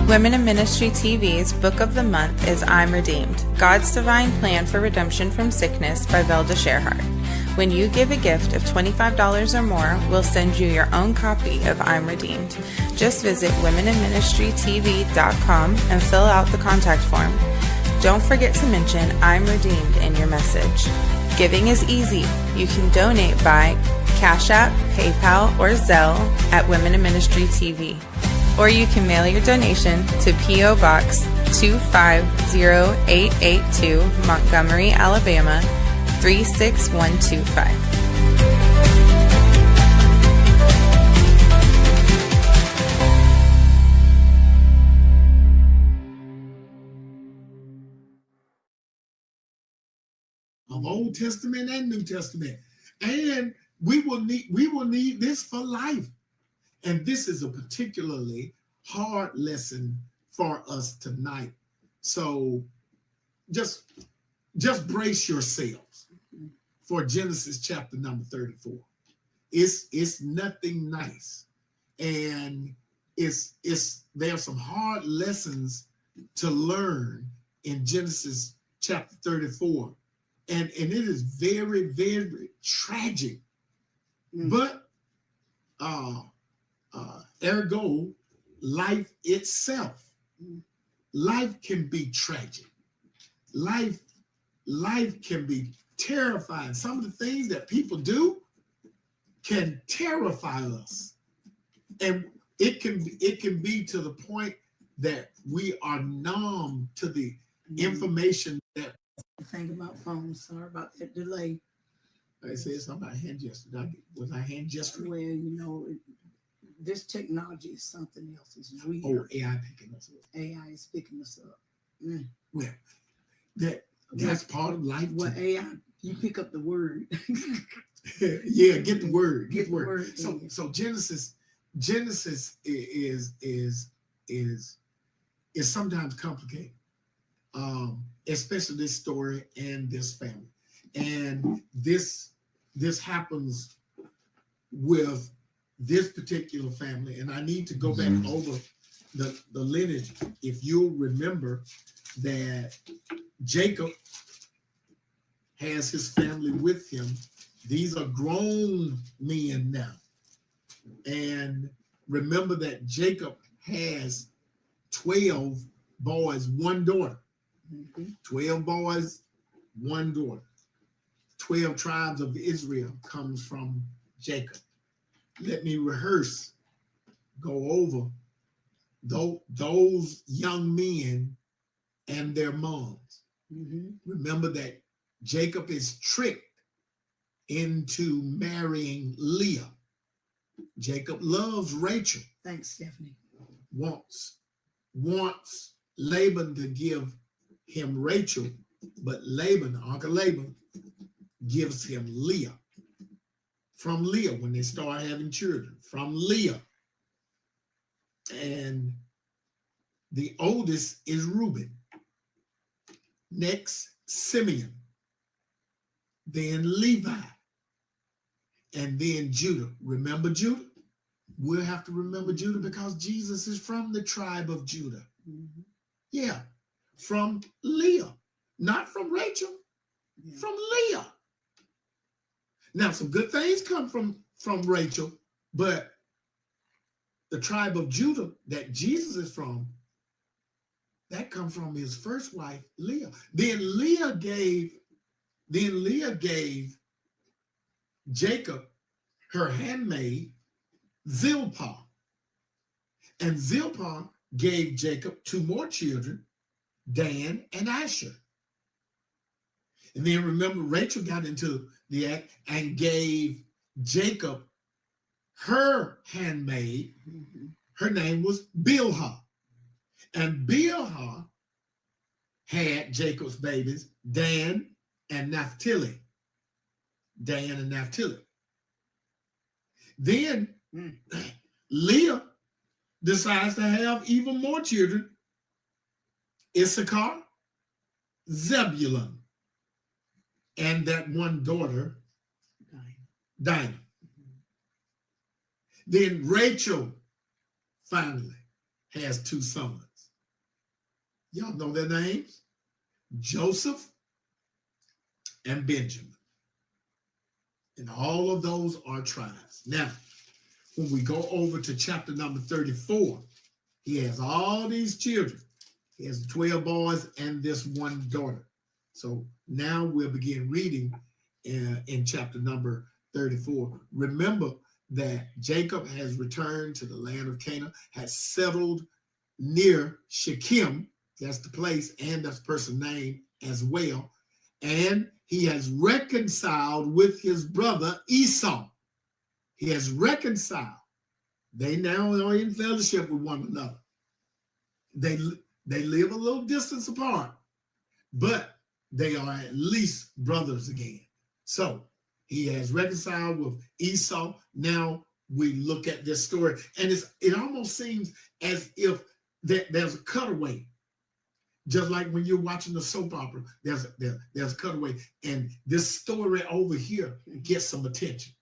Women in Ministry TV's Book of the Month is I'm Redeemed, God's Divine Plan for Redemption from Sickness by Velda Sherhart. When you give a gift of $25 or more, we'll send you your own copy of I'm Redeemed. Just visit womeninministrytv.com and fill out the contact form. Don't forget to mention I'm Redeemed in your message. Giving is easy. You can donate by Cash App, PayPal, or Zelle at Women in Ministry TV. Or you can mail your donation to P.O. Box 250882, Montgomery, Alabama 36125. Of Old Testament and New Testament. And we will need this for life. And this is a particularly hard lesson for us tonight. So just brace yourselves for Genesis chapter number 34. It's nothing nice. And there are some hard lessons to learn in Genesis chapter 34. And it is very, very tragic. But ergo, life itself. Life can be tragic. Life can be terrifying. Some of the things that people do can terrify us. And it can be to the point that we are numb to the information that. Think about phones. Sorry about that delay. I said something about hand gesture. Was I hand gesturing? Well, this technology is something else. It's weird. Oh, AI picking us up. AI is picking us up. Well, that's part of life. Well, AI, you pick up the word. Yeah, get the word. Get the word. Yeah. So Genesis is sometimes complicated. Especially this story and this family. And this happens with this particular family. And I need to go back over the lineage. If you'll remember that Jacob has his family with him. These are grown men now. And remember that Jacob has 12 boys, one daughter. 12 boys, one daughter. 12 tribes of Israel comes from Jacob. Let me rehearse, go over those young men and their moms. Remember that Jacob is tricked into marrying Leah. Jacob loves Rachel. Thanks, Stephanie. Wants Laban to give him Rachel, but Uncle Laban, gives him Leah. From Leah, when they start having children, from Leah. And the oldest is Reuben. Next, Simeon. Then Levi. And then Judah. Remember Judah? We'll have to remember Judah because Jesus is from the tribe of Judah. Yeah. From Leah, not from Rachel, from Leah. Now, some good things come from Rachel, but the tribe of Judah that Jesus is from, that comes from his first wife, Leah. Then Leah gave Jacob her handmaid, Zilpah. And Zilpah gave Jacob two more children, Dan and Asher. And then remember, Rachel got into the act and gave Jacob her handmaid. Her name was Bilhah. And Bilhah had Jacob's babies, Dan and Naphtali. Dan and Naphtali. Then Leah decides to have even more children. Issachar, Zebulun, and that one daughter, Dinah. Then Rachel finally has two sons. Y'all know their names? Joseph and Benjamin. And all of those are tribes. Now, when we go over to chapter number 34, he has all these children. He has 12 boys and this one daughter. So now we'll begin reading in chapter number 34. Remember that Jacob has returned to the land of Canaan, has settled near Shechem. That's the place and that's the person's name as well. And he has reconciled with his brother Esau. He has reconciled. They now are in fellowship with one another. They live a little distance apart, but they are at least brothers again. So he has reconciled with Esau. Now we look at this story, and it almost seems as if there's a cutaway. Just like when you're watching the soap opera, there's a cutaway, and this story over here gets some attention.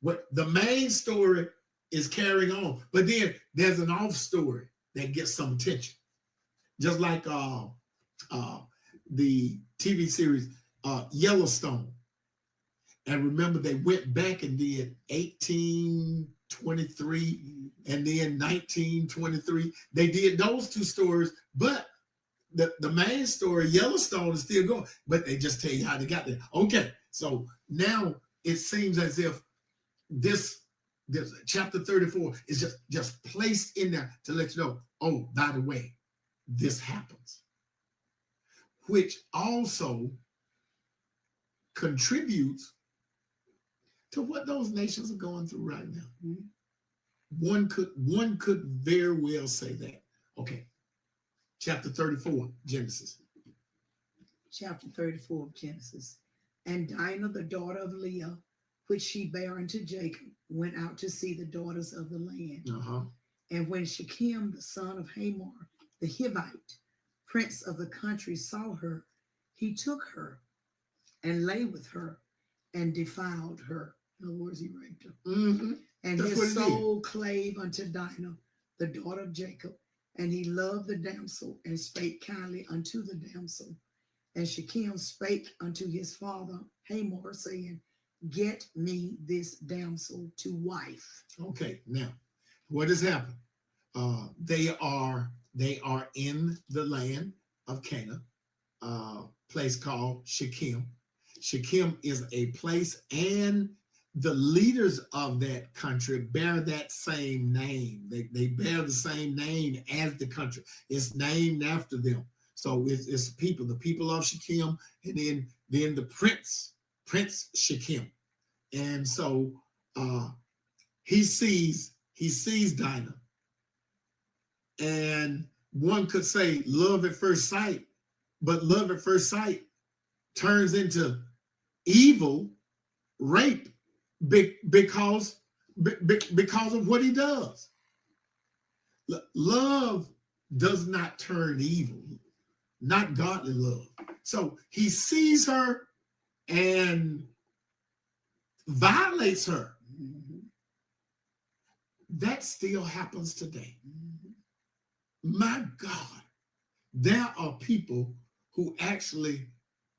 What the main story is carrying on, but then there's an off story that gets some attention. Just like the TV series Yellowstone. And remember, they went back and did 1823 and then 1923. They did those two stories, but the main story, Yellowstone, is still going, but they just tell you how they got there. Okay, so now it seems as if this chapter 34 is just placed in there to let you know, oh, by the way, this happens. Which also contributes to what those nations are going through right now. One could very well say that. Okay. Chapter 34, Genesis. Chapter 34 of Genesis. And Dinah, the daughter of Leah, which she bare unto Jacob, went out to see the daughters of the land. And when Shechem, the son of Hamor, the Hivite, prince of the country, saw her, he took her and lay with her and defiled her. In other words, he raped her. And that's his soul clave unto Dinah, the daughter of Jacob, and he loved the damsel and spake kindly unto the damsel. And Shechem spake unto his father Hamor, saying, get me this damsel to wife. Okay, now what has happened? They are in the land of Canaan, place called Shechem. Shechem is a place, and the leaders of that country bear that same name. They bear the same name as the country. It's named after them. So it's the people of Shechem, and then the Prince Shechem. And so he sees Dinah. And one could say love at first sight, but love at first sight turns into evil, rape, because of what he does. Love does not turn evil, not godly love. So he sees her and violates her. That still happens today. My God, there are people who actually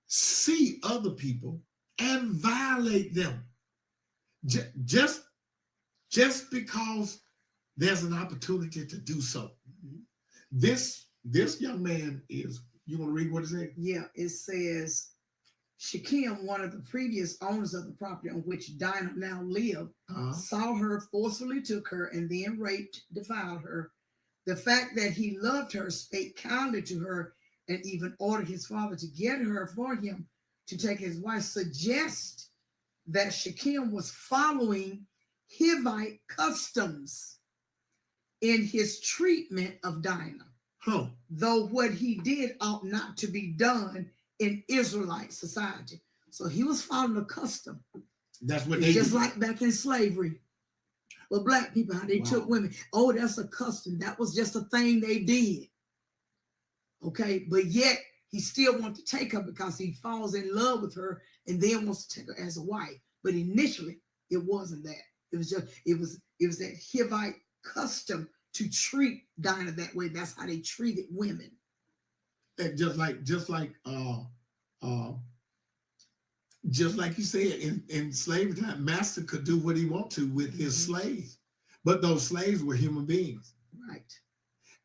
see other people and violate them just because there's an opportunity to do so. This young man is, you want to read what it says? Yeah, it says, Shechem, one of the previous owners of the property on which Dinah now lived, saw her, forcefully took her, and then raped, defiled her. The fact that he loved her, spake kindly to her, and even ordered his father to get her for him to take his wife, suggests that Shechem was following Hivite customs in his treatment of Dinah. Though what he did ought not to be done in Israelite society. So he was following a custom. That's what they just do. Like back in slavery. Well, black people, how they took women. Oh, that's a custom. That was just a thing they did. Okay, but yet he still wants to take her because he falls in love with her and then wants to take her as a wife. But initially, it wasn't that. It was that Hivite custom to treat Dinah that way. That's how they treated women. just like you said, in slavery time, master could do what he want to with his slaves, but those slaves were human beings, right?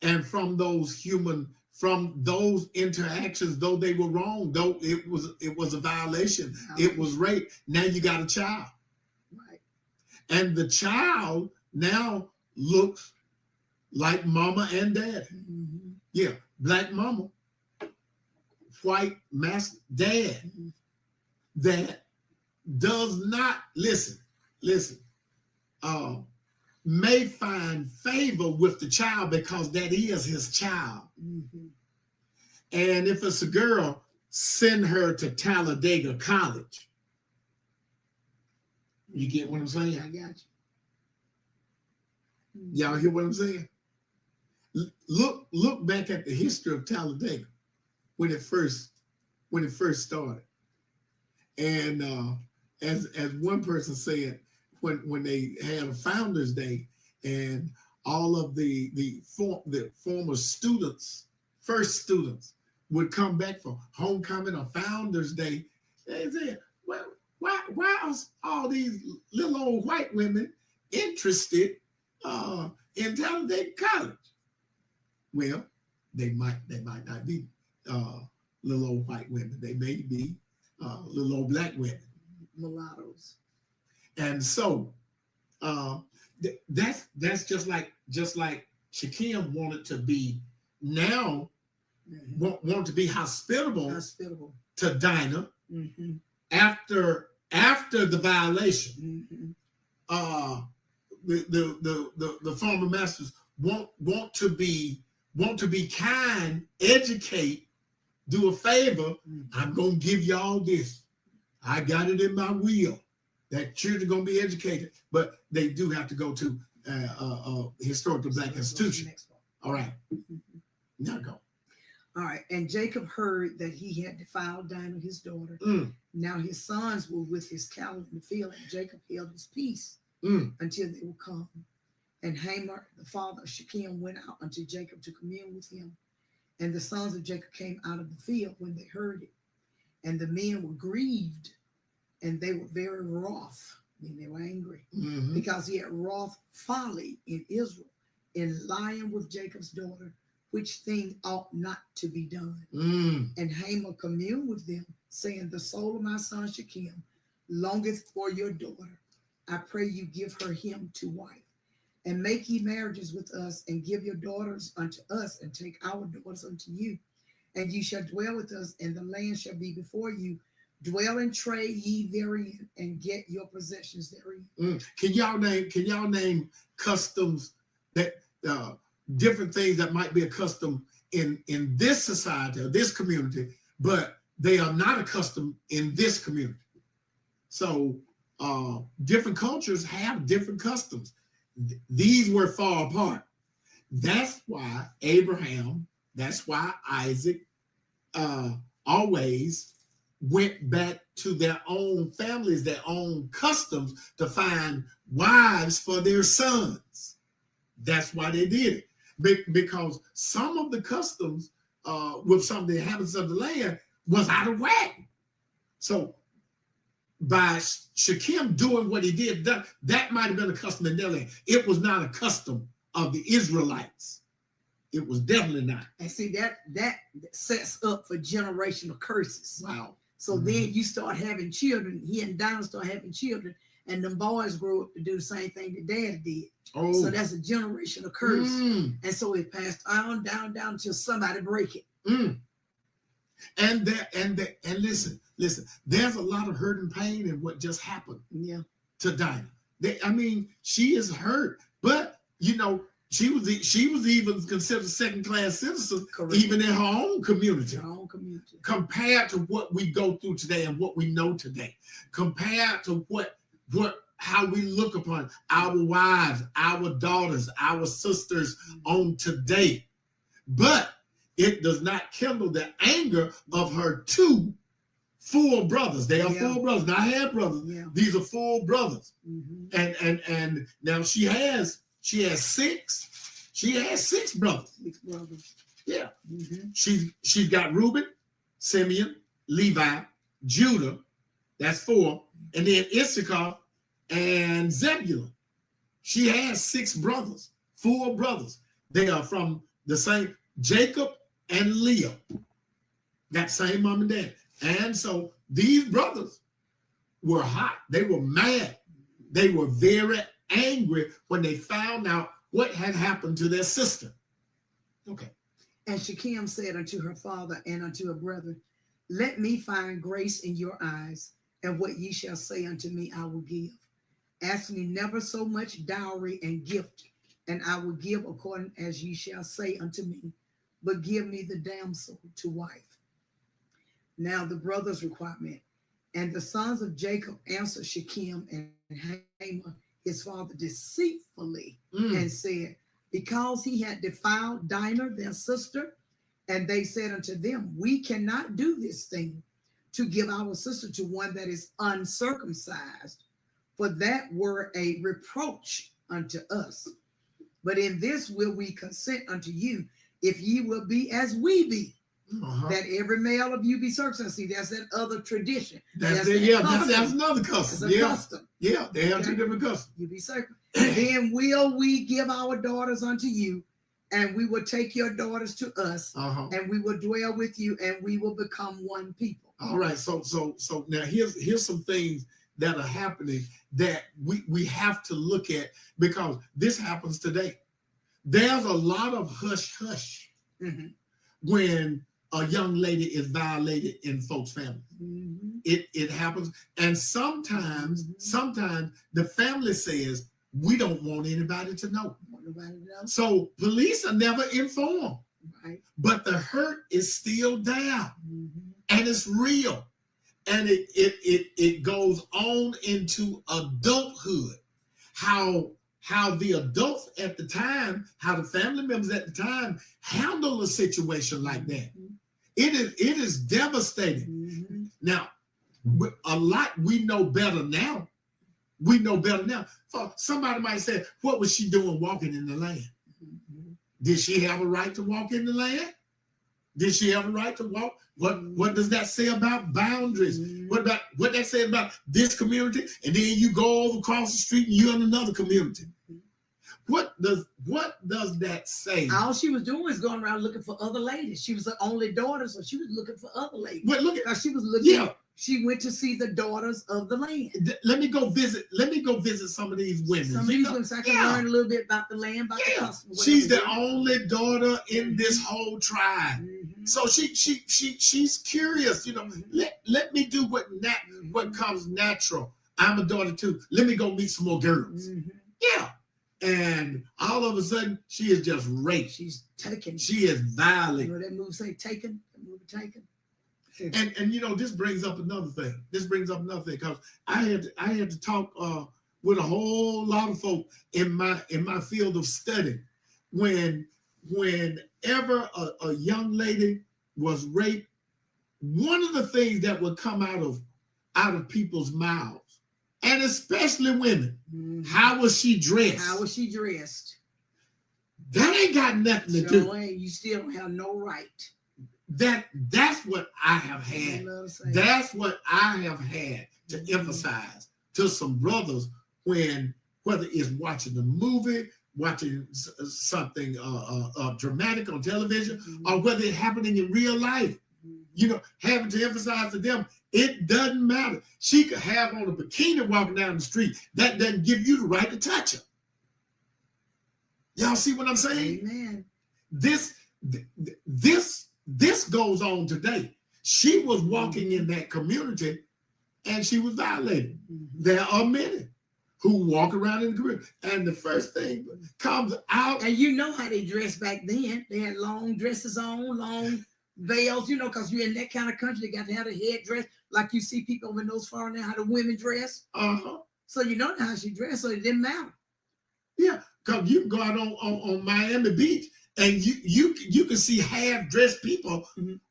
And from those interactions, though they were wrong, though it was a violation, it was rape. Now you got a child, right? And the child now looks like mama and daddy. Yeah, black mama, white master dad. That does not may find favor with the child because that is his child. And if it's a girl, send her to Talladega College. You get what I'm saying? I got you. Y'all hear what I'm saying? Look back at the history of Talladega when it first started. And as one person said, when they had a Founders Day, and all of the former students, first students, would come back for homecoming or Founders Day, they said, "Well, why are all these little old white women interested in Talladega College?" Well, they might not be little old white women. They may be little old black women, mulattoes. And so that's just like Shakim wanted to be now, want to be hospitable to Dinah after the violation. The former masters want to be kind, educate, do a favor. I'm gonna give y'all this. I got it in my will that children are gonna be educated, but they do have to go to a historically black institution. All right, now go. All right, and Jacob heard that he had defiled Dinah, his daughter. Now his sons were with his cattle in the field, and Jacob held his peace until they would come. And Hamor, the father of Shechem, went out unto Jacob to commune with him. And the sons of Jacob came out of the field when they heard it. And the men were grieved, and they were very wroth. I mean, they were angry because he had wrought folly in Israel in lying with Jacob's daughter, which thing ought not to be done. And Hamor communed with them, saying, the soul of my son Shechem longeth for your daughter. I pray you give her him to wife. And make ye marriages with us, and give your daughters unto us, and take our daughters unto you. And ye shall dwell with us, and the land shall be before you. Dwell and trade ye therein, and get your possessions therein. Can y'all name customs that different things that might be a custom in this society or this community, but they are not a custom in this community? So different cultures have different customs. These were far apart. That's why Abraham, that's why Isaac always went back to their own families, their own customs, to find wives for their sons. That's why they did it. Because some of the customs with some of the inhabitants of the land was out of whack. So by Shechem doing what he did, that might have been a custom in their land. It was not a custom of the Israelites. It was definitely not. And see, that sets up for generational curses. Wow. So then you start having children. He and Dinah start having children, and them boys grow up to do the same thing that Dad did. Oh. So that's a generational curse. And so it passed on down until somebody break it. And listen, there's a lot of hurt and pain in what just happened to Dinah. I mean, she is hurt, but she was even considered a second-class citizen. Correct. Even in her own community. Compared to what we go through today and what we know today. Compared to how we look upon our wives, our daughters, our sisters on today. But it does not kindle the anger of her two full brothers. They are full brothers, not half brothers. These are full brothers. And now she has six. She has six brothers. Yeah. She's got Reuben, Simeon, Levi, Judah. That's 4. And then Issachar and Zebulun. She has 6 brothers, 4 brothers. They are from the same, Jacob and Leah. That same mom and dad. And so these brothers were hot. They were mad. They were very angry when they found out what had happened to their sister. Okay. And Shechem said unto her father and unto her brother, let me find grace in your eyes, and what ye shall say unto me I will give. Ask me never so much dowry and gift, and I will give according as ye shall say unto me, but give me the damsel to wife. Now the brother's requirement. And the sons of Jacob answered Shechem and Hamor his father deceitfully and said, because he had defiled Dinah their sister, and they said unto them, we cannot do this thing to give our sister to one that is uncircumcised, for that were a reproach unto us. But in this will we consent unto you, if ye will be as we be, that every male of you be circumcised. See, that's that other tradition. That's another custom. That's a custom. Yeah, they have 2 different customs. You be circumcised. Then will we give our daughters unto you, and we will take your daughters to us, and we will dwell with you, and we will become one people. All right. So now here's some things that are happening that we have to look at, because this happens today. There's a lot of hush when a young lady is violated in folks' families. It happens, and sometimes the family says we don't want anybody to know. So police are never informed, but the hurt is still there, and it's real, and it goes on into adulthood. How the adults at the time, how the family members at the time handle a situation like that. It is devastating. Now, a lot we know better now. We know better now. Somebody might say, what was she doing walking in the land? Did she have a right to walk in the land? Did she have a right to walk? What does that say about boundaries? What that say about this community? And then you go over across the street and you're in another community. What does that say? All she was doing was going around looking for other ladies. She was the only daughter, so she was looking for other ladies. But look at, she was looking. Yeah. She went to see the daughters of the land. Let me go visit some of these women. Some of these women, so I can learn a little bit about the land, about the customs. She's the only daughter in this whole tribe, so she's curious. You know, let me do what comes natural. I'm a daughter too. Let me go meet some more girls. Yeah. And all of a sudden, she is just raped. She's taken. She is violated. You know that move say taken? That move taken. And you know, this brings up another thing. Because I had to talk with a whole lot of folk in my field of study. Whenever a young lady was raped, one of the things that would come out of people's mouths, and especially women, how was she dressed? How was she dressed? That ain't got nothing to do. You still don't have no right. That's what I have had. That's what I have had to emphasize to some brothers when, whether it's watching a movie, watching something dramatic on television, or whether it's happening in real life, you know, having to emphasize to them, it doesn't matter. She could have on a bikini walking down the street. That doesn't give you the right to touch her. Y'all see what I'm saying? Amen. This goes on today. She was walking in that community and she was violated. There are many who walk around in the community, and the first thing comes out. And you know how they dressed back then. They had long dresses on, long veils, you know, because you're in that kind of country. They got to have a headdress like you see people over in those foreign how the women dress. So you know how she dressed, so it didn't matter. Yeah, because you can go out on Miami Beach and you can see half-dressed people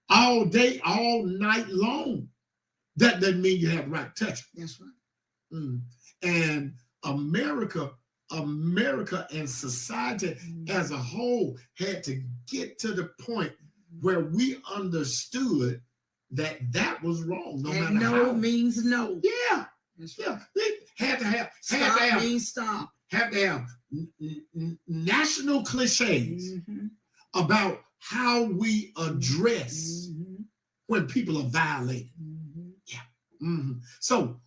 all day, all night long. That doesn't mean you have the right to touch them. That's right. And America America and society as a whole had to get to the point where we understood that that was wrong. No matter no how. means no. Yeah. That's Yeah. right. They had to have. Stop Have means stop. have to have national cliches about how we address when people are violated. Yeah. So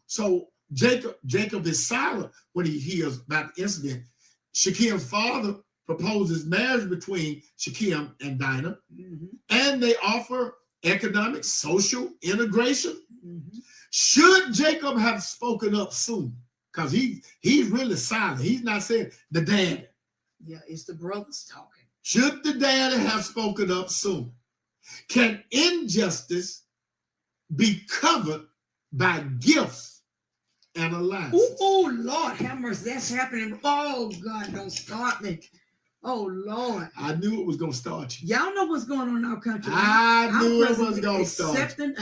Jacob is silent when he hears about the incident. Shechem's father proposes marriage between Shechem and Dinah, and they offer economic, social integration. Should Jacob have spoken up soon? Because he's really silent. He's not saying the dad. Yeah, it's the brothers talking. Should the dad have spoken up soon? Can injustice be covered by gifts and alliances? Oh, Lord, have mercy. That's happening. Oh, God, don't start me. Oh, Lord. I knew it was going to start you. Y'all know what's going on in our country. I knew it was going to start you.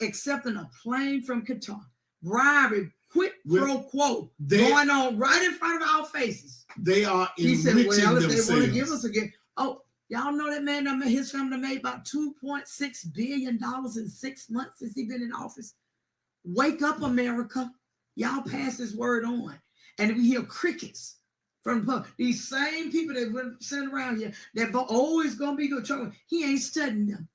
Accepting a plane from Qatar. Bribery, quid pro quo, going on right in front of our faces. They are enriching themselves. If they want to give us a gift. Oh, y'all know that man, his family made about $2.6 billion in 6 months since he been in office. Wake up, America. Y'all pass this word on. And we hear crickets from the public. These same people that were sitting around here that always going to be good trouble. He ain't studying them.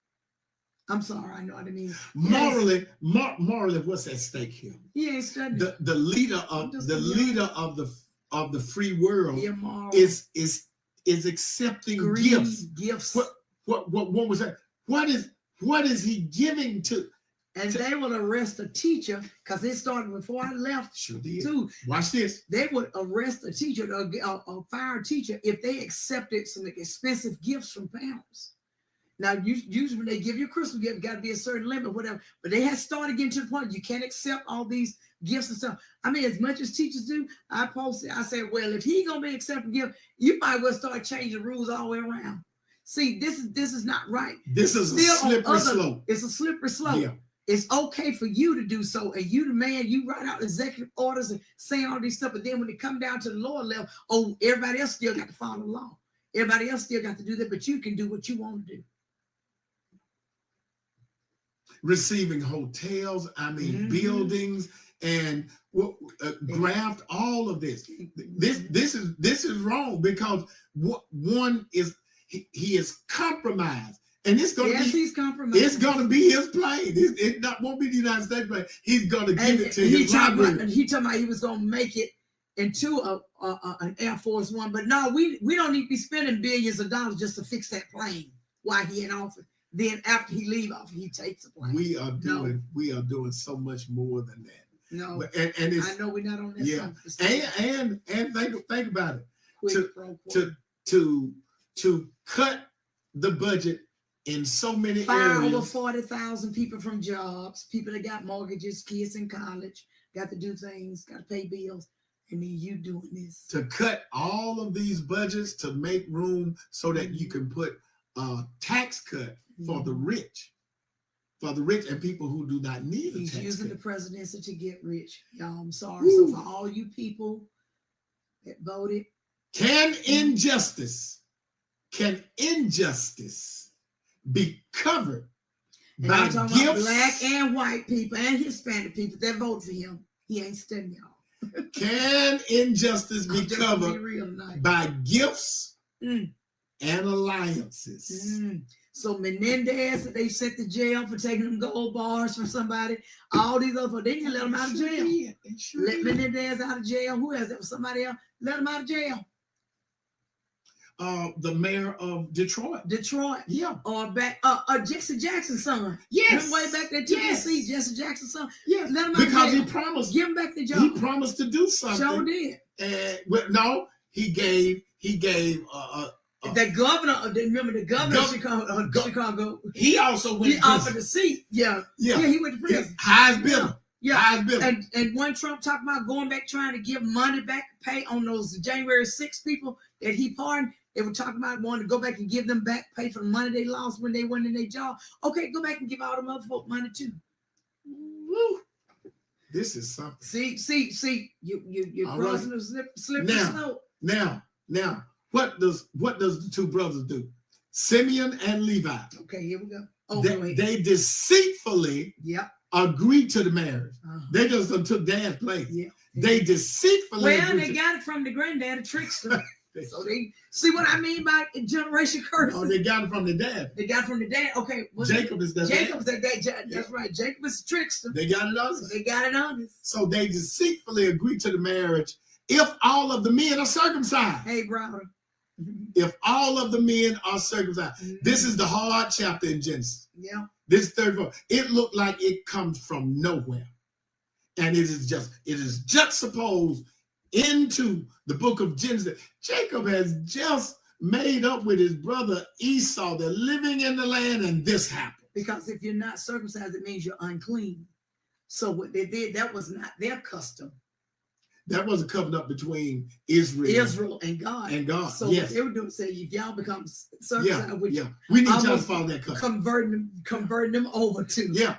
I'm sorry, I know what I mean. Morally, what's at stake here? He ain't studying. The leader of the free world is accepting gifts. What was that? What is he giving to? And they would arrest a teacher because it started before I left. Sure did. Too. Watch this. They would arrest a teacher, a fire teacher, if they accepted some expensive gifts from parents. Now, usually when they give you a Christmas gift, got to be a certain limit, whatever. But they had started getting to the point you can't accept all these gifts and stuff. I mean, as much as teachers do, I said, well, if he gonna be accepting gift, you might well start changing rules all the way around. See, this is not right. This is a slippery slope. It's a slippery slope. Yeah. It's okay for you to do so, and you the man, you write out executive orders and saying all these stuff, but then when it come down to the lower level, oh, everybody else still got to follow the law. Everybody else still got to do that, but you can do what you want to do. Receiving hotels, buildings, and graft all of this. This is wrong because one is he is compromised, and it's going to be he's compromised. It's going to be his plane. It won't be the United States plane. He's going to give it to his library. He talking about he was going to make it into an Air Force One, but no, we don't need to be spending billions of dollars just to fix that plane while he in office. Then after he leave off, he takes a plane. We are doing so much more than that. No, and it's, I know we're not on that. Yeah, and think about it. To cut the budget in so many areas. Over 40,000 people from jobs, people that got mortgages, kids in college, got to do things, got to pay bills, and then you doing this. To cut all of these budgets to make room so that you can put a tax cut for the rich. For the rich and people who do not need a tax cut. He's using the presidency to get rich. Y'all, I'm sorry. Woo. So for all you people that voted. Can injustice be covered by gifts? Black and white people and Hispanic people that vote for him. He ain't studying y'all. Can injustice be covered by gifts and alliances? So Menendez, they sent to jail for taking them gold bars from somebody. All these other, they didn't let them out of jail. Let Menendez out of jail. Who else? That was somebody else. Let them out of jail. The mayor of Detroit. Yeah. Or Jesse Jackson's son. Yes. Remember way back there took his seat, Jesse Jackson's son. Yeah. Let him out because jail. He promised. Give him back the job. He promised to do something. Sure did. And he gave the governor, remember the governor of Chicago. He also went. He offered a seat. Yeah. He went to prison. Highest bidder. Yeah. Highest bidder. And when Trump talked about going back trying to give money back, pay on those January 6 people that he pardoned, they were talking about wanting to go back and give them back, pay for the money they lost when they went in their job. Okay, go back and give all them other folk money too. Woo. This is something. See, you're crossing the slippery slope. Now, what does the two brothers do? Simeon and Levi. Okay, here we go. They deceitfully agreed to the marriage. They just took Dad's place. Yeah. They deceitfully. Well, they got it from the granddad, a trickster. So they see what I mean by generation curse. Oh, they got it from the dad. They got it from the dad. Okay, Jacob is the Jacob's that dad. That's right. Jacob is a trickster. They got it on us. So they got it on us. So they deceitfully agreed to the marriage if all of the men are circumcised. Hey, brother. If all of the men are circumcised. This is the hard chapter in Genesis. Yeah. This third verse. It looked like it comes from nowhere. And it is juxtaposed into the book of Genesis. Jacob has just made up with his brother Esau. They're living in the land, and this happened. Because if you're not circumcised, it means you're unclean. So what they did, that was not their custom. That was a covenant between Israel and God. So yes. what they were doing, say, if y'all become circumcised, we need y'all to follow that covenant. Converting them over to. Yeah.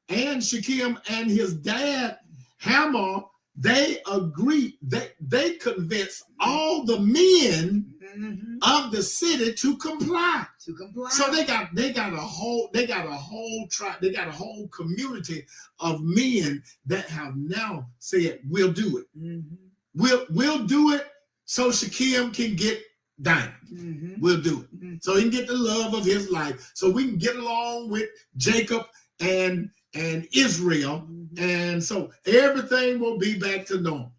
And Shechem and his dad Hamor, they agreed. They convinced all the men of the city to comply. So they got a whole tribe. They got a whole community of men that have now said, "We'll do it. We'll do it." So Shechem can get Dinah. We'll do it. So he can get the love of his life. So we can get along with Jacob and Israel, and so everything will be back to normal.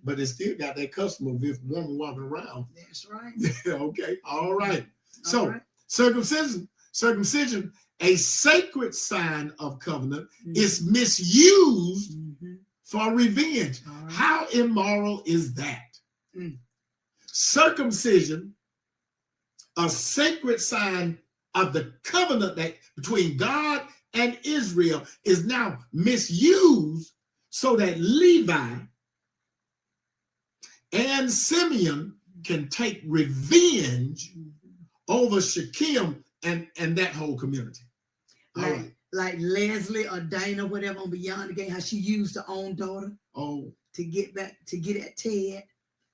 But it still got that custom of this woman walking around. That's right. Okay, all right. Circumcision, a sacred sign of covenant, is misused for revenge. How immoral is that? Circumcision, a sacred sign of the covenant that between God and Israel, is now misused so that Levi and Simeon can take revenge over Shechem and that whole community. Like Leslie or Dana, whatever, on Beyond the Gate, how she used her own daughter to get at Ted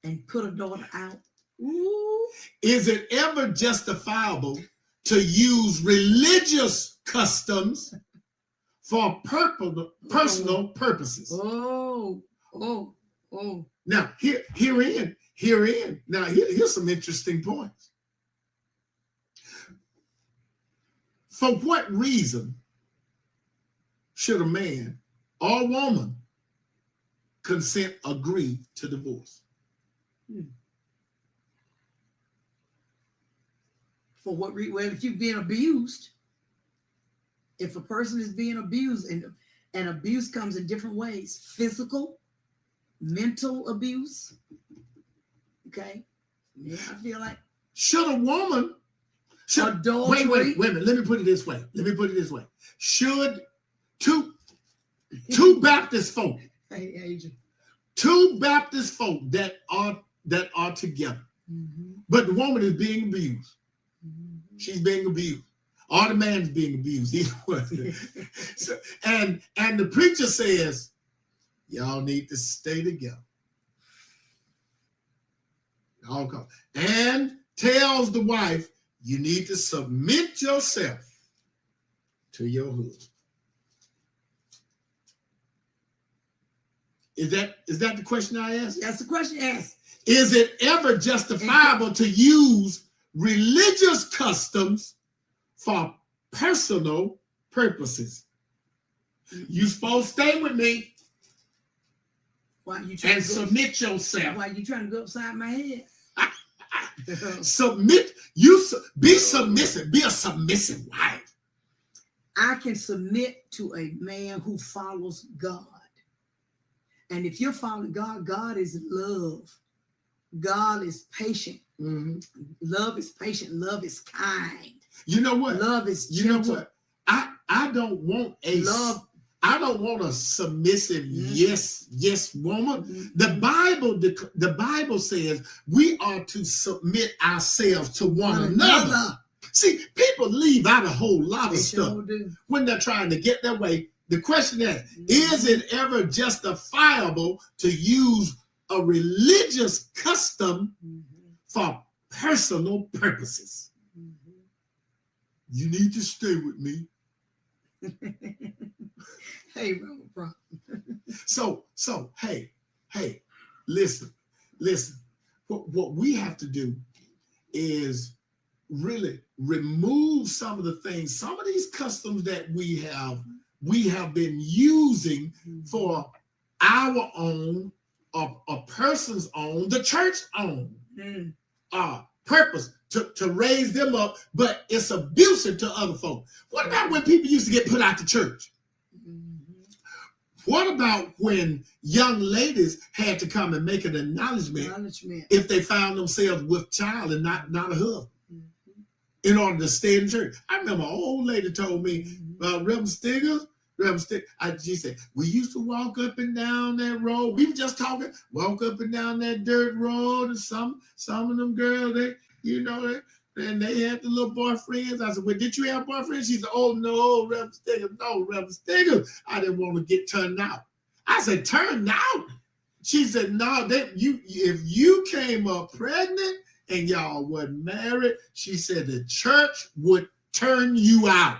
and put her daughter out. Ooh. Is it ever justifiable to use religious customs for personal purposes? Now, herein. Now, here's some interesting points. For what reason should a man or woman agree to divorce? For what reason? Well, if you've been abused, if a person is being abused, and abuse comes in different ways: physical, mental abuse. Okay, yeah, I feel like should a woman adultery. Wait a minute. Let me put it this way. Should two Baptist folk, two Baptist folk that are together, but the woman is being abused. She's being abused. Or the man's being abused. Either way. So, and the preacher says, y'all need to stay together. And tells the wife, you need to submit yourself to your husband. Is that the question I asked? That's the question asked. Is it ever justifiable to use religious customs for personal purposes? You supposed to stay with me. Why you trying and to go, submit yourself. Why you trying to go upside my head? Submit. Be submissive. Be a submissive wife. I can submit to a man who follows God. And if you're following God, God is love. God is patient. Love is patient. Love is kind. You know what? Love is gentle. You know what? I don't want a love. I don't want a submissive yes woman. The Bible says we are to submit ourselves to one another. See, people leave out a whole lot of stuff when they're trying to get their way. The question is it ever justifiable to use a religious custom for personal purposes? You need to stay with me. Hey, bro. So, hey, listen. What we have to do is really remove some of the things, some of these customs that we have been using for our own, or a person's own, the church own purpose to raise them up, but it's abusive to other folks. What about when people used to get put out the church? What about when young ladies had to come and make an acknowledgement if they found themselves with child and not a husband in order to stay in church? I remember an old lady told me, Reverend Stiggers, she said, we used to walk up and down that road. We were just talking, walk up and down that dirt road, and some of them girls, and they had the little boyfriends. I said, well, did you have boyfriends? She said, oh, no, Reverend Stiggers. No, Reverend Stiggers. I didn't want to get turned out. I said, turned out? She said, no, if you came up pregnant and y'all wasn't married, she said the church would turn you out.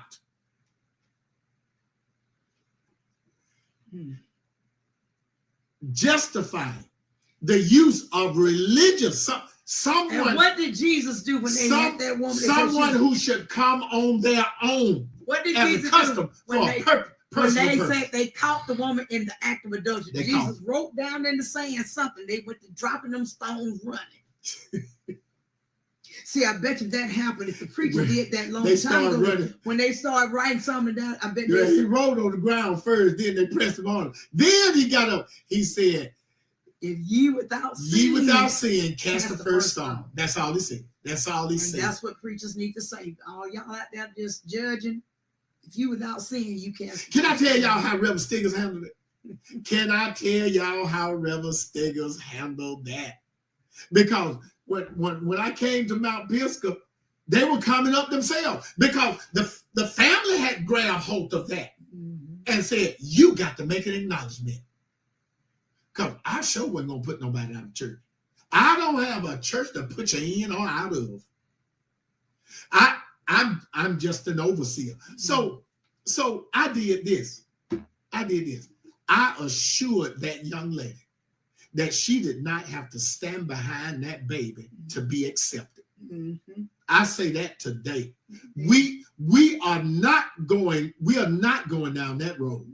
Justifying the use of religious. Someone. And what did Jesus do when they had that woman? Someone who should come on their own. What did Jesus do when they say they caught the woman in the act of adultery? Jesus wrote down in the sand something. They went to dropping them stones running. See, I bet you that happened if the preacher did that long time ago. When they started writing something down, I bet he rolled on the ground first, then they pressed him on him. Then he got up. He said, if ye without sin cast the first stone. That's all he said. That's all he said. That's what preachers need to say. All y'all out there just judging. If you without sin, you cast. Can I tell y'all how Reverend Stiggers handled it? Can I tell y'all how Reverend Stiggers handled that? Because when I came to Mount Pisgah, they were coming up themselves because the family had grabbed hold of that and said, you got to make an acknowledgement. Because I sure wasn't going to put nobody out of church. I don't have a church to put you in or out of. I'm just an overseer. So I did this. I assured that young lady that she did not have to stand behind that baby to be accepted. I say that today. We are not going down that road.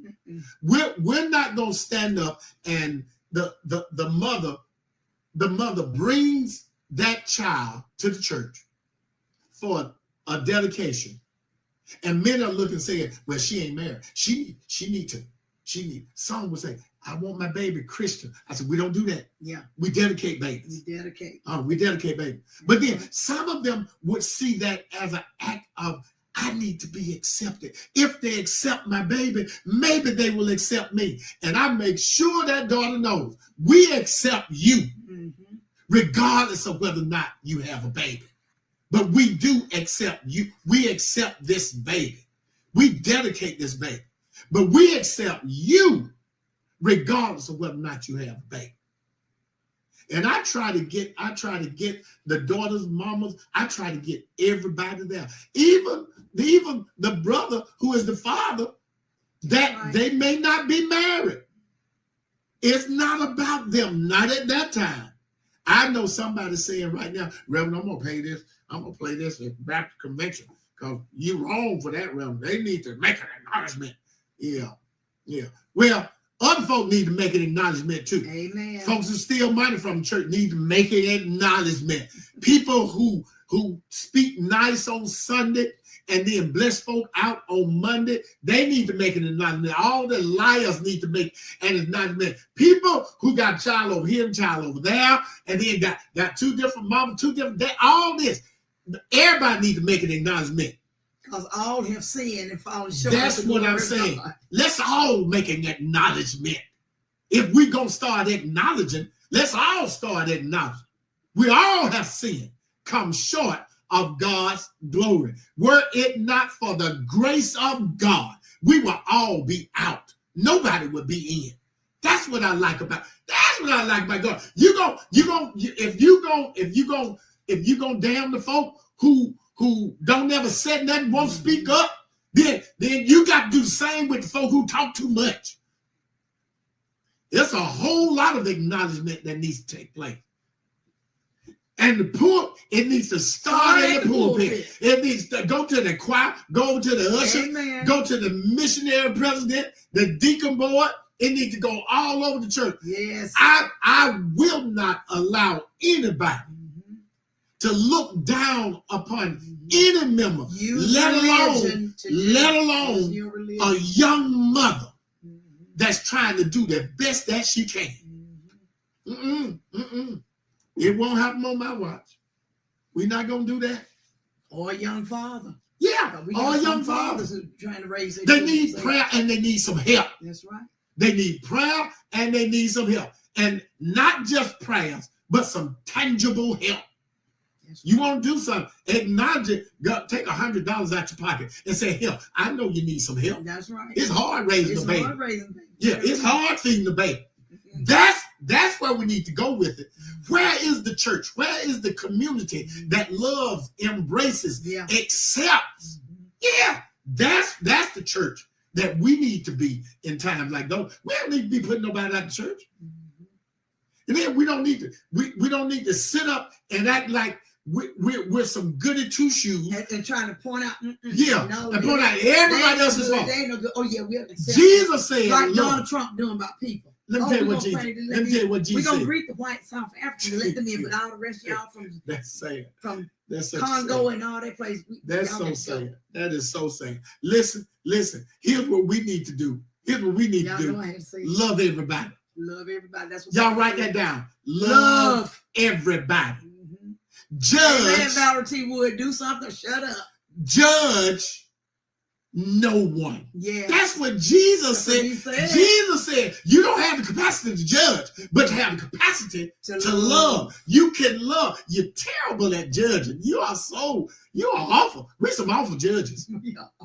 We're not going to stand up and the mother brings that child to the church for a dedication. And men are looking and saying, well, she ain't married. She need. Some would say, I want my baby Christian. I said, we don't do that. Yeah. We dedicate babies. We dedicate babies. But then some of them would see that as an act of, I need to be accepted. If they accept my baby, maybe they will accept me. And I make sure that daughter knows we accept you, regardless of whether or not you have a baby. But we do accept you. We accept this baby. We dedicate this baby. But we accept you, regardless of whether or not you have a baby. And I try to get the daughters, mamas, I try to get everybody there. Even the brother who is the father, that they may not be married. It's not about them, not at that time. I know somebody saying right now, Reverend, I'm gonna play this at Baptist Convention because you're wrong for that, Reverend. They need to make an acknowledgement. Yeah. Well, other folk need to make an acknowledgement too. Amen. Folks who steal money from the church need to make an acknowledgement. People who speak nice on Sunday and then bless folk out on Monday, they need to make an acknowledgement. All the liars need to make an acknowledgement. People who got child over here and child over there, and then got two different mamas, all this. Everybody need to make an acknowledgement. Because all have sinned and fallen short. That's what I'm saying. Let's all make an acknowledgement. If we're going to start acknowledging, let's all start acknowledging. We all have sinned, come short of God's glory. Were it not for the grace of God, we will all be out. Nobody would be in. That's what I like about. That's what I like about God. If you go damn the folk who don't ever say nothing, won't speak up, then you got to do the same with the folk who talk too much. There's a whole lot of acknowledgement that needs to take place. And it needs to start in the pulpit. It needs to go to the choir, go to the usher, Amen. Go to the missionary president, the deacon board. It needs to go all over the church. Yes. I will not allow anybody to look down upon any member, let alone a young mother that's trying to do the best that she can. It won't happen on my watch. We're not going to do that. Or a young father. Yeah, or young fathers who trying to raise their They need prayer and they need some help. That's right. They need prayer and they need some help. And not just prayers, but some tangible help. You want to do something, acknowledge it, take $100 out your pocket and say, help, I know you need some help. That's right. It's hard raising a baby. Hard raising baby. Yeah, it's hard feeding the baby. That's where we need to go with it. Where is the church? Where is the community that loves, embraces, accepts? Yeah, that's the church that we need to be in times like those. We don't need to be putting nobody out of church. And then we don't need to sit up and act like we're some goody two shoes and trying to point out. And point out everybody else's fault. They ain't no good. Oh yeah, we have to. Jesus said, like Donald Trump doing about people. Let me tell you what Jesus said. We're going to greet the white South Africans, let them in, but all the rest of y'all from Congo and all that place. That's so sad. That is so sad. Listen. Here's what we need to do. Love everybody. Love everybody. That's what y'all write that down. Love everybody. Judge. Amen, Valerie T. Wood, do something. Shut up. Judge no one. Yeah. That's what Jesus said. Jesus said, you don't have the capacity to judge, but you have the capacity to love. You can love. You're terrible at judging. You are awful. We're some awful judges.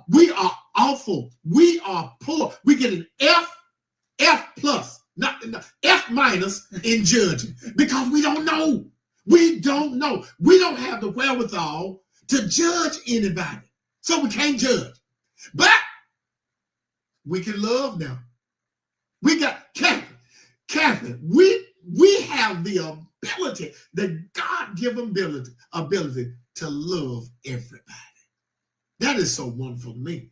We are awful. We are poor. We get an F plus, not F minus in judging because we don't know. We don't know. We don't have the wherewithal to judge anybody. So we can't judge. But we can love now. We got Catherine. We have the ability, the God-given ability to love everybody. That is so wonderful to me.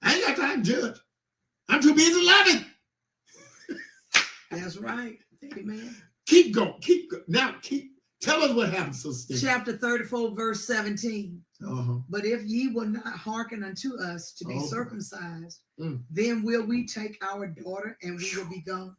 I ain't got time to judge. I'm too busy loving. That's right. Amen. Keep going. Now, tell us what happened, Sister. Chapter 34, verse 17. But if ye will not hearken unto us to be circumcised, then will we take our daughter and we will be gone.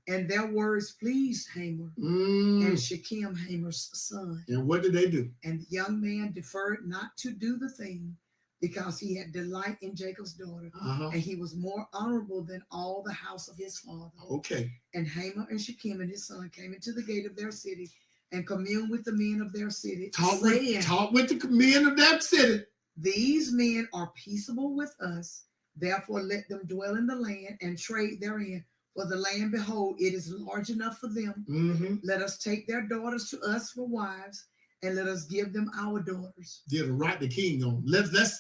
And their words pleased Hamor and Shechem, Hamor's son. And what did they do? And the young man deferred not to do the thing because he had delight in Jacob's daughter, and he was more honorable than all the house of his father. Okay. And Hamor and Shechem and his son came into the gate of their city and commune with the men of their city. Talk with the men of that city. These men are peaceable with us. Therefore, let them dwell in the land and trade therein. For the land, behold, it is large enough for them. Let us take their daughters to us for wives, and let us give them our daughters. Yeah, to write the king on.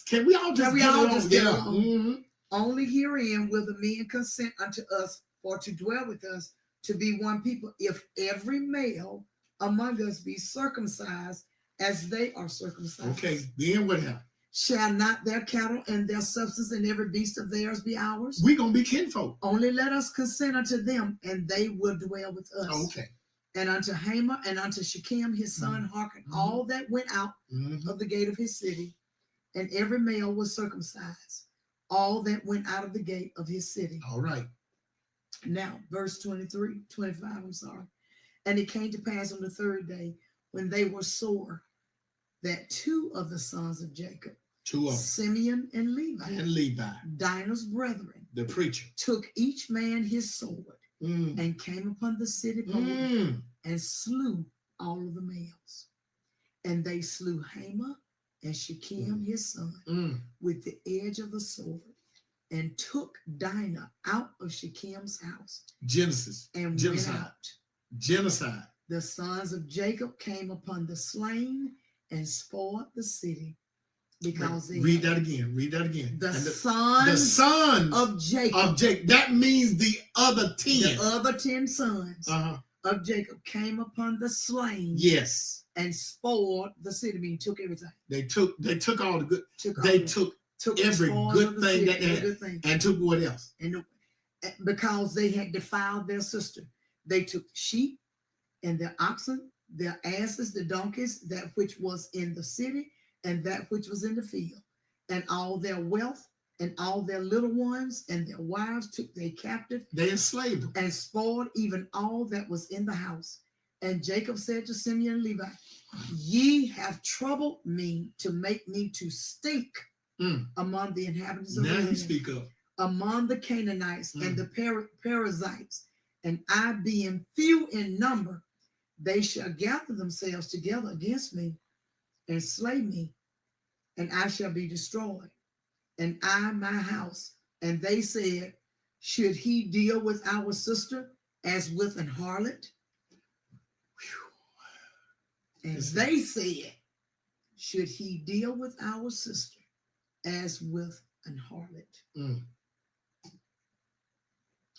Can we all just get along? Only herein will the men consent unto us for to dwell with us, to be one people, if every male among us be circumcised as they are circumcised. Okay, then what happened? Shall not their cattle and their substance and every beast of theirs be ours? We're going to be kinfolk. Only let us consent unto them, and they will dwell with us. Okay. And unto Hamor and unto Shechem his son hearken all that went out of the gate of his city, and every male was circumcised, all that went out of the gate of his city. All right. Now, verse 25, And it came to pass on the third day, when they were sore, that two of the sons of Jacob, Simeon and Levi, Dinah's brethren, the preacher, took each man his sword and came upon the city and slew all of the males. And they slew Hamor and Shechem his son with the edge of the sword, and took Dinah out of Shechem's house Genesis. and Genocide. went out. Genocide. The sons of Jacob came upon the slain and spoiled the city because they read that again. Read that again. The sons of Jacob. Of Jacob. That means the other 10. The other 10 sons of Jacob came upon the slain. Yes. And spoiled the city. I mean, took everything. They took all the good. Took every the good thing city, that they had, and took what else? And because they had defiled their sister, they took sheep and their oxen, their asses, the donkeys, that which was in the city and that which was in the field, and all their wealth and all their little ones and their wives took they captive. They enslaved them and spoiled even all that was in the house. And Jacob said to Simeon and Levi, ye have troubled me to make me to stink among the inhabitants of the land. Now you speak up. Among the Canaanites and the Perizzites, and I being few in number, they shall gather themselves together against me and slay me, and I shall be destroyed, and I my house. And they said, should he deal with our sister as with an harlot? And they said, should he deal with our sister as with an harlot?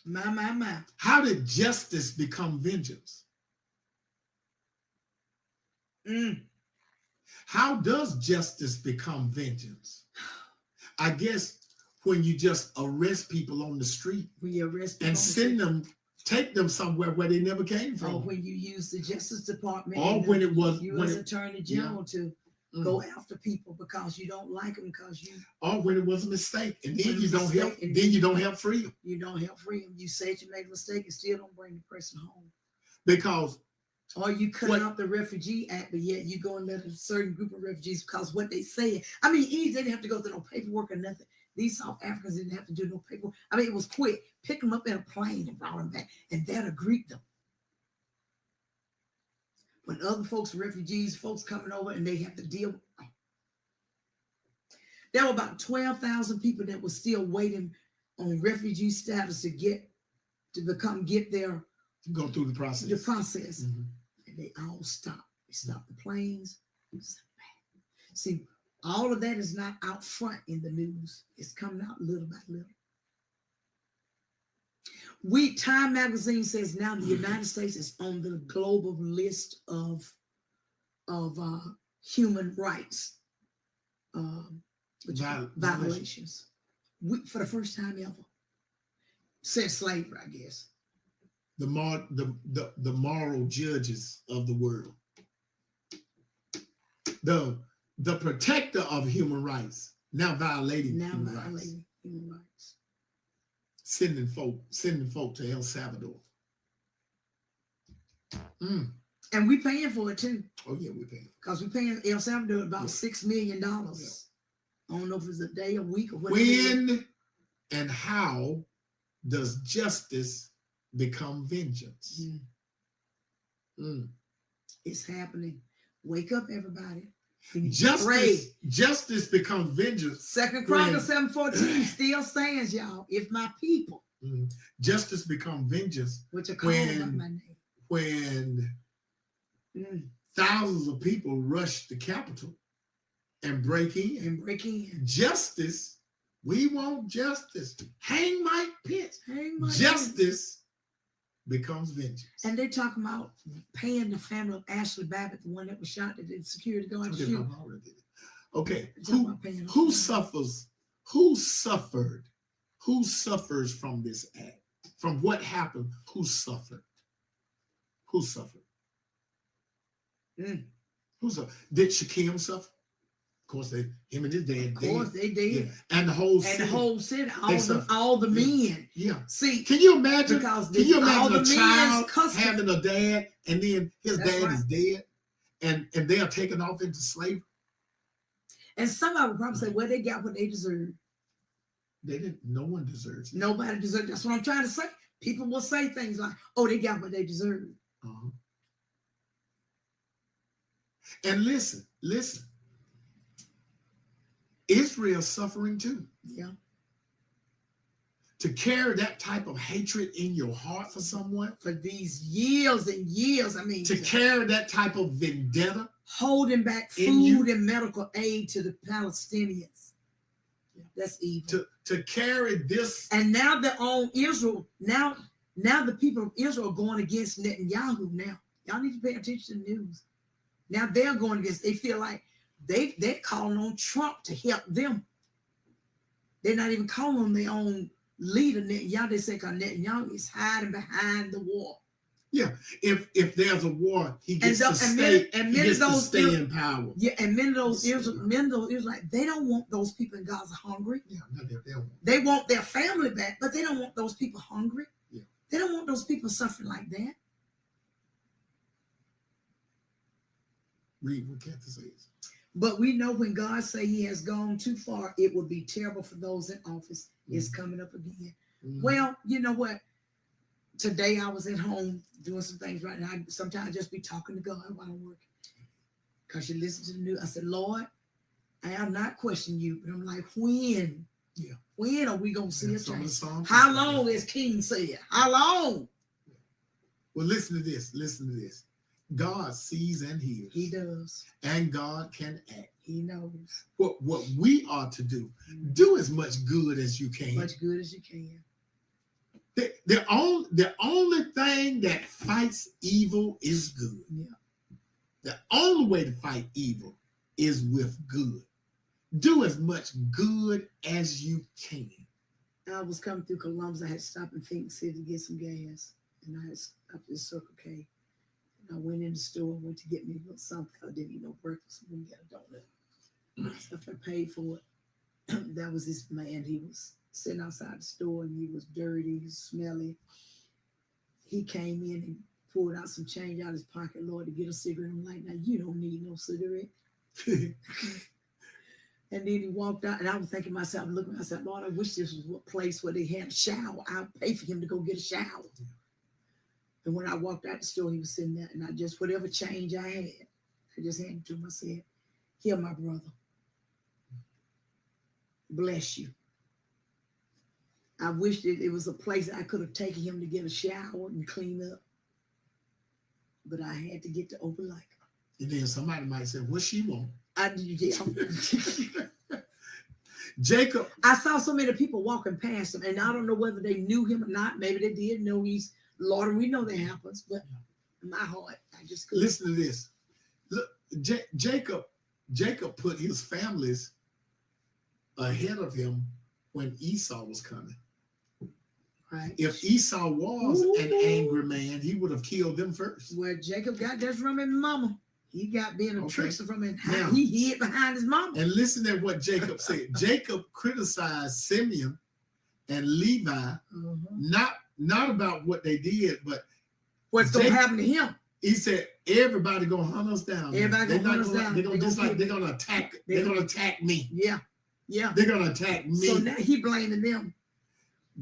My. How did justice become vengeance? How does justice become vengeance? I guess when you just arrest people on the street and send them, take them somewhere where they never came from. Or when you use the Justice Department, or when it was U.S. Attorney General to go after people because you don't like them, because you. Or when it was a mistake, and then you don't help. Then you don't help freedom. You don't help freedom. You say you made a mistake and still don't bring the person home. Because. Or you cut out the Refugee Act, but yet you go and let a certain group of refugees because what they say. I mean, they didn't have to go through no paperwork or nothing. These South Africans didn't have to do no paperwork. I mean, it was quick. Pick them up in a plane and brought them back, and that'll greet them. When other folks, refugees, folks coming over and they have to deal. There were about 12,000 people that were still waiting on refugee status to get their go through the process. The process. And they all stopped. They stopped the planes. See, all of that is not out front in the news. It's coming out little by little. Time magazine says now the United States is on the global list of human rights violations. For the first time ever. Since slavery, I guess. The moral judges of the world, the protector of human rights, now violating human rights, sending folk to El Salvador, and we paying for it too. Oh yeah, we paying because we paying El Salvador about $6 million. I don't know if it's a day, a week, or whatever. When and how does justice become vengeance? It's happening. Wake up, everybody. Justice becomes vengeance. 2 Chronicles 7:14 still stands, y'all. If my people. Justice becomes vengeance. Which are called by my name. When thousands of people rush the Capitol and break in. Justice. We want justice. Hang Mike Pence. Justice becomes vengeance. And they're talking about paying the family of Ashley Babbitt, the one that was shot, that did security guard shoot. Okay. Who suffers? Who suffered? Who suffers from this act? From what happened? Who suffered? Who suffered? Who suffered? Did Shechem suffer? Of course, him and his dad. Of course, they did. Yeah. And the whole city. All the men. Yeah. See, can you imagine? Can you imagine a child having a dad, and then his dad is dead, and they are taken off into slavery? And somebody would probably say, "Well, they got what they deserved." They didn't. No one deserves it. Nobody deserves. That's what I'm trying to say. People will say things like, "Oh, they got what they deserved." And listen. Israel's suffering too. Yeah. to carry that type of hatred in your heart for someone, for these years and years. I mean, to carry that type of vendetta, holding back food and medical aid to the Palestinians. That's evil. To carry this, and now they're on Israel. Now the people of Israel are going against Netanyahu. Now y'all need to pay attention to the news. Now they're going against. They feel like they're calling on Trump to help them. They're not even calling on their own leader, Netanyahu. They say because Netanyahu is hiding behind the wall. Yeah, if there's a war, he gets to stay in power. Yeah, and many of those Israelites, they don't want those people in Gaza hungry. Yeah, no, they don't. They want their family back, but they don't want those people hungry. Yeah. They don't want those people suffering like that. Read what Kathy says. But we know when God say he has gone too far, it will be terrible for those in office. It's coming up again. Well, you know what? Today I was at home doing some things right now. Sometimes I just be talking to God while I'm working. Because you listen to the news. I said, Lord, I am not questioning you, but I'm like, when? Yeah. When are we going to see a change? How long, as King said? How long? Well, listen to this. Listen to this. God sees and hears. He does. And God can act. He knows. What we are to do as much good as you can. Much good as you can. The only thing that fights evil is good. Yeah. The only way to fight evil is with good. Do as much good as you can. I was coming through Columbus. I had to stop in Phoenix City to get some gas. And I had stopped at Circle K. And I went in the store, went to get me a little something. I didn't eat no breakfast. I went and got a donut. After I paid for it, that was this man. He was sitting outside the store and he was dirty, smelly. He came in and pulled out some change out of his pocket, Lord, to get a cigarette. I'm like, now you don't need no cigarette. And then he walked out, and I was thinking to myself, looking at myself, Lord, I wish this was a place where they had a shower. I'd pay for him to go get a shower. And when I walked out the store, he was sitting there, and I just, whatever change I had, I just handed it to him. I said, here, my brother. Bless you. I wish that it was a place I could have taken him to get a shower and clean up. But I had to get to Opelika. And then somebody might say, what she want? Jacob. I saw so many people walking past him, and I don't know whether they knew him or not. Maybe they did know he's Lord, and we know that happens. But in my heart, I just couldn't. Listen to this. Look, Jacob put his families ahead of him when Esau was coming. Right. If Esau was an angry man, he would have killed them first. Well, Jacob got that from his mama. He got being a trickster from him. Now, he hid behind his mama. And listen to what Jacob said. Jacob criticized Simeon and Levi, not about what they did, but what's going to happen to him. He said, everybody gonna hunt us down. Everybody gonna hunt us down. They're gonna attack me. Yeah. They're gonna attack me. So now he blaming them.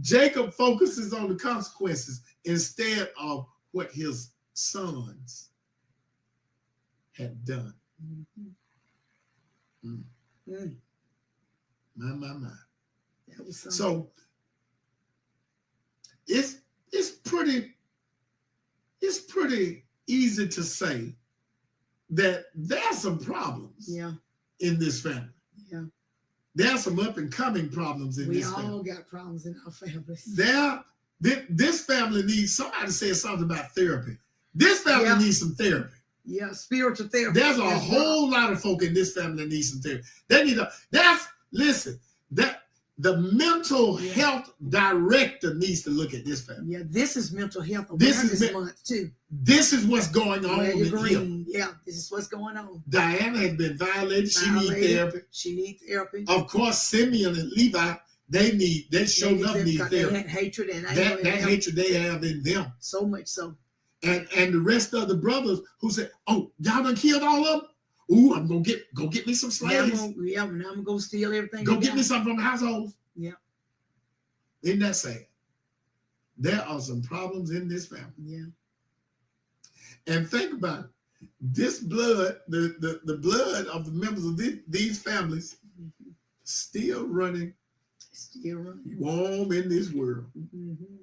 Jacob focuses on the consequences instead of what his sons had done. My. That was something. So it's pretty easy to say that there's some problems in this family. Yeah. There's some up and coming problems in this family. We all got problems in our families. This family needs, somebody said something about therapy. This family needs some therapy. Yeah, spiritual therapy. There's a whole lot of folk in this family that need some therapy. The mental health director needs to look at this family. Yeah, this is mental health awareness month too. This is what's going on with him. Yeah, this is what's going on. Diana has been violated. She needs therapy. She needs therapy. Of course, Simeon and Levi, they show up need therapy. They had hatred and that hatred they have in them. So much so. And the rest of the brothers who said, "Oh, y'all done killed all of them. Ooh, I'm gonna go get me some slaves. Now I'm gonna go steal everything. Go get me something from the household." Yeah. Isn't that sad? There are some problems in this family. Yeah. And think about it. This blood, the blood of the members of these families, still running Still running. Warm in this world. Mm-hmm.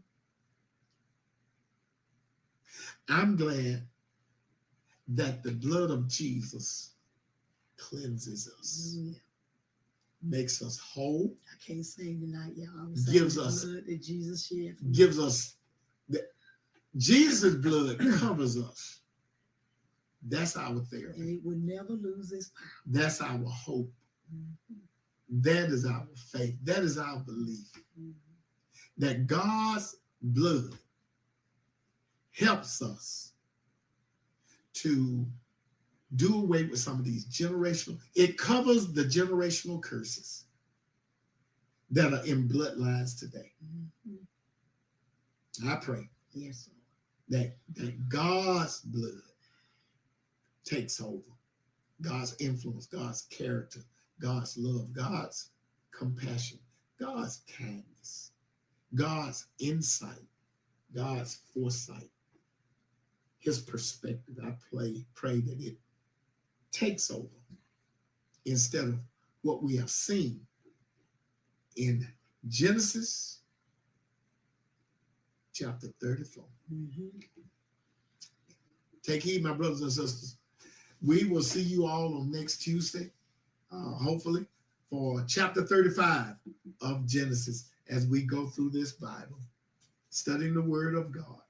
I'm glad that the blood of Jesus cleanses us, makes us whole. I can't sing tonight, y'all. Gives us blood that Jesus shed. Gives us Jesus' blood covers us. That's our therapy. And it will never lose its power. That's our hope. Mm-hmm. That is our faith. That is our belief. Mm-hmm. That God's blood helps us to do away with some of these generational, it covers the generational curses that are in bloodlines today. Mm-hmm. I pray, yes, that God's blood takes over. God's influence, God's character, God's love, God's compassion, God's kindness, God's insight, God's foresight, his perspective. I pray that it takes over instead of what we have seen in Genesis chapter 34. Mm-hmm. Take heed, my brothers and sisters. We will see you all on next Tuesday, hopefully, for chapter 35 of Genesis as we go through this Bible, studying the word of God,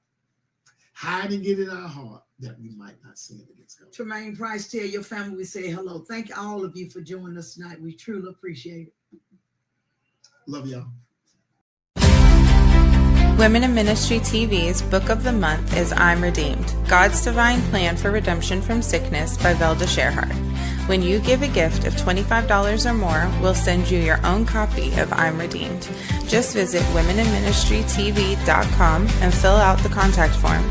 hiding it in our heart that we might not sin against God. Tremaine Price, tell your family we say hello. Thank all of you for joining us tonight. We truly appreciate it. Love y'all. Women in Ministry TV's Book of the Month is I'm Redeemed, God's Divine Plan for Redemption from Sickness by Velda Sherhart. When you give a gift of $25 or more, we'll send you your own copy of I'm Redeemed. Just visit womeninministrytv.com and fill out the contact form.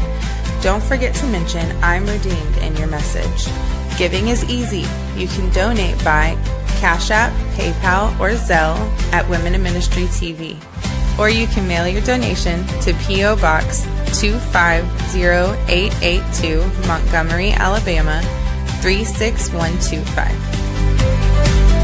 Don't forget to mention I'm Redeemed in your message. Giving is easy. You can donate by Cash App, PayPal, or Zelle at Women in Ministry TV. Or you can mail your donation to P.O. Box 250882, Montgomery, Alabama 36125.